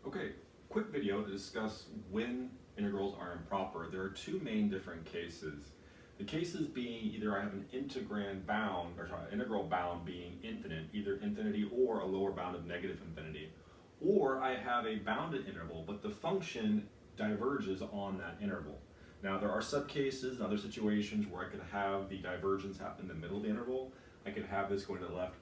Okay, quick video to discuss when integrals are improper. There are two main different cases. The cases being either I have an integral bound being infinite, either infinity or a lower bound of negative infinity, or I have a bounded interval, but the function diverges on that interval. Now there are subcases and other situations where I could have the divergence happen in the middle of the interval. I could have this going to the left,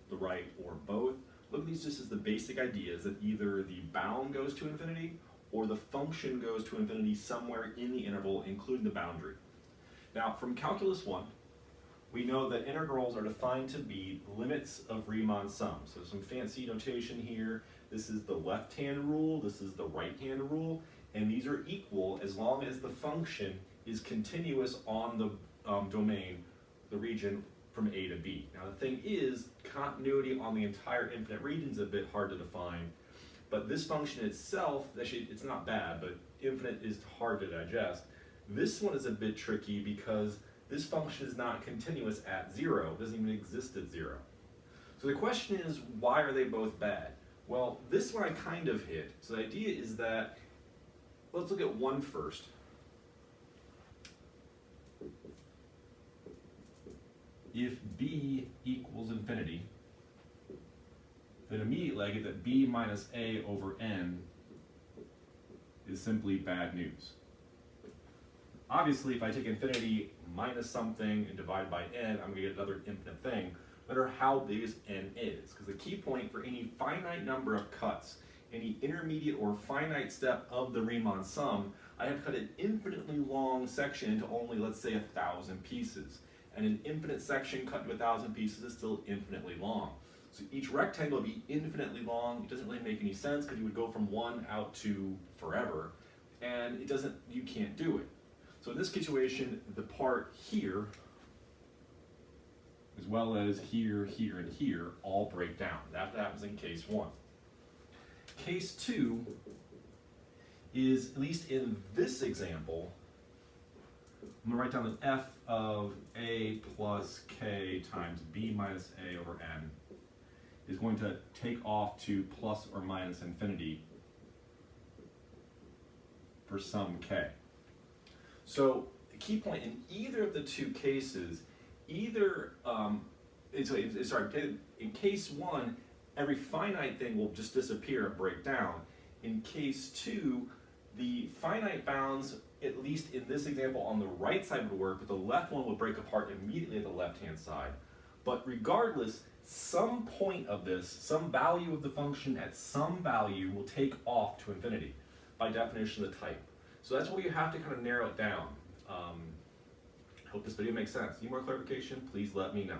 the right, or both. Look at these just as the basic ideas that either the bound goes to infinity or the function goes to infinity somewhere in the interval, including the boundary. Now, from Calculus 1, we know that integrals are defined to be limits of Riemann sums. So some fancy notation here. This is the left-hand rule, this is the right-hand rule, and these are equal as long as the function is continuous on the domain, the region from A to B. Now the thing is, continuity on the entire infinite region is a bit hard to define, but this function itself, actually it's not bad, but infinite is hard to digest. This one is a bit tricky because this function is not continuous at 0, doesn't even exist at 0. So the question is, why are they both bad? Well, this one I kind of hit. So the idea is that, let's look at one first. If b equals infinity, then immediately I get that b minus a over n is simply bad news. Obviously, if I take infinity minus something and divide by n, I'm going to get another infinite thing, no matter how big n is. Because the key point for any finite number of cuts, any intermediate or finite step of the Riemann sum, I have to cut an infinitely long section into only, let's say, 1,000 pieces. And an infinite section cut into 1,000 pieces is still infinitely long. So each rectangle would be infinitely long. It doesn't really make any sense because you would go from 1 out to forever, and you can't do it. So in this situation, the part here, as well as here, here, and here, all break down. That happens in case 1. Case 2 is, at least in this example, I'm going to write down that f of a plus k times b minus a over n is going to take off to plus or minus infinity for some k. So the key point in either of the two cases, in case 1, every finite thing will just disappear and break down. In case 2, the finite bounds, at least in this example, on the right side would work, but the left one will break apart immediately at the left-hand side. But regardless, some point of this, some value of the function at some value will take off to infinity, by definition of the type. So that's where you have to kind of narrow it down. Hope this video makes sense. Need more clarification? Please let me know.